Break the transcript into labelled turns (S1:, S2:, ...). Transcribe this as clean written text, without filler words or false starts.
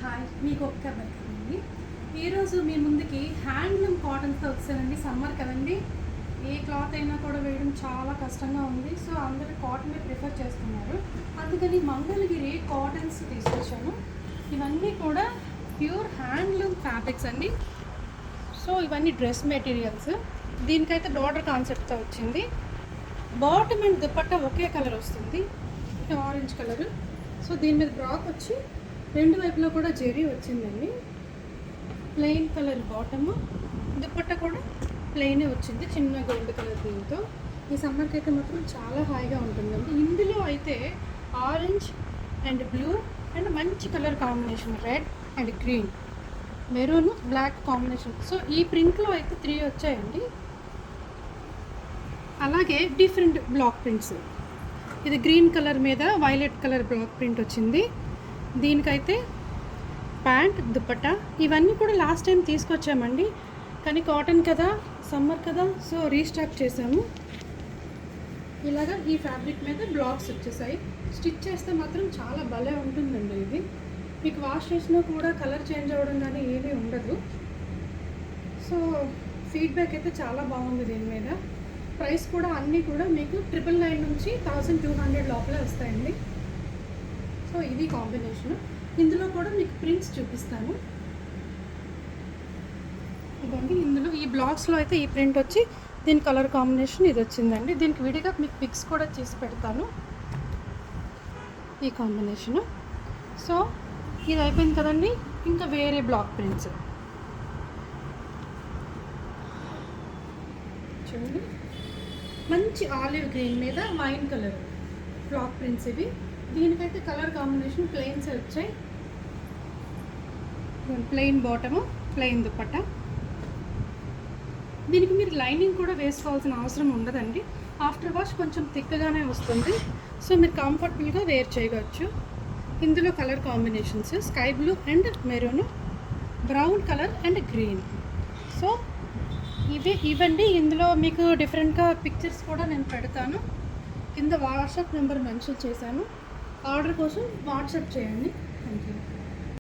S1: Hi, మీకు ఒక్క బర్కండి. ఈరోజు మీ ముందుకి హ్యాండ్లూమ్ కాటన్స్తో వచ్చానండి. సమ్మర్ కదండి, ఏ క్లాత్ అయినా కూడా వేయడం చాలా కష్టంగా ఉంది. సో అందరూ కాటనే ప్రిఫర్ చేస్తున్నారు. అందుకని మంగళగిరి కాటన్స్ తీసుకొచ్చాను. ఇవన్నీ కూడా ప్యూర్ హ్యాండ్లూమ్ ఫ్యాబ్రిక్స్ అండి. సో ఇవన్నీ డ్రెస్ మెటీరియల్స్. దీనికైతే బార్డర్ కాన్సెప్ట్తో వచ్చింది. Bottom and dupatta okay colour వస్తుంది, ఆరెంజ్ కలర్. సో దీని మీద బ్రాక్ వచ్చి రెండు వైపులో కూడా జెరీ వచ్చిందండి. ప్లెయిన్ కలర్ బాటము, దుపట్టా కూడా ప్లెయినే వచ్చింది, చిన్న గోల్డ్ కలర్ దీంతో. ఈ సమ్మర్కి అయితే మాత్రం చాలా హాయిగా ఉంటుందండి. ఇందులో అయితే ఆరెంజ్ అండ్ బ్లూ అండ్ మంచి colour combination, red and green, maroon, black combination. So ఈ ప్రింట్లో అయితే 3 వచ్చాయండి. అలాగే డిఫరెంట్ బ్లాక్ ప్రింట్స్. ఇది గ్రీన్ కలర్ మీద వైలెట్ కలర్ బ్లాక్ ప్రింట్ వచ్చింది. దీనికైతే ప్యాంట్, దుపట్టా ఇవన్నీ కూడా లాస్ట్ టైం తీసుకొచ్చామండి. కానీ కాటన్ కదా, సమ్మర్ కదా, సో రీస్టాక్ చేసాము. ఇలాగా ఈ ఫ్యాబ్రిక్ మీద బ్లాక్స్ వచ్చేసాయి. స్టిచ్ చేస్తే మాత్రం చాలా భలే ఉంటుందండి. ఇది మీకు వాష్ చేసినా కూడా కలర్ చేంజ్ అవ్వడం కానీ ఏమీ ఉండదు. సో ఫీడ్బ్యాక్ అయితే చాలా బాగుంది దీని మీద. ప్రైస్ కూడా అన్నీ కూడా మీకు 999 నుంచి 1200 లోపలే వస్తాయండి. సో ఇది కాంబినేషన్. ఇందులో కూడా మీకు ప్రింట్స్ చూపిస్తాను. ఇదండి, ఇందులో ఈ బ్లాక్స్లో అయితే ఈ ప్రింట్ వచ్చి దీని కలర్ కాంబినేషన్ ఇది వచ్చిందండి. దీనికి విడిగా మీకు పిక్స్ కూడా చేసి పెడతాను, ఈ కాంబినేషను. సో ఇది అయిపోయింది కదండి. ఇంకా వేరే బ్లాక్ ప్రింట్స్ చూడండి. మంచి ఆలివ్ గ్రీన్ మీద వైన్ కలర్ బ్లాక్ ప్రింట్స్ ఇవి. దీనికైతే కలర్ కాంబినేషన్ ప్లెయిన్స్ వచ్చాయి. Plain bottom, plain dupatta. దీనికి మీరు లైనింగ్ కూడా వేసుకోవాల్సిన అవసరం ఉండదండి. ఆఫ్టర్ వాష్ కొంచెం థిక్గానే వస్తుంది. సో మీరు కంఫర్టబుల్గా వేర్ చేయవచ్చు. ఇందులో colour combinations sky blue and maroon, brown colour and green. So ఇవండి. ఇందులో మీకు డిఫరెంట్గా పిక్చర్స్ కూడా నేను పెడతాను. కింద వాట్సాప్ నెంబర్ మెన్షన్ చేశాను. ఆర్డర్ కోసం వాట్సాప్ చేయండి. Thank you.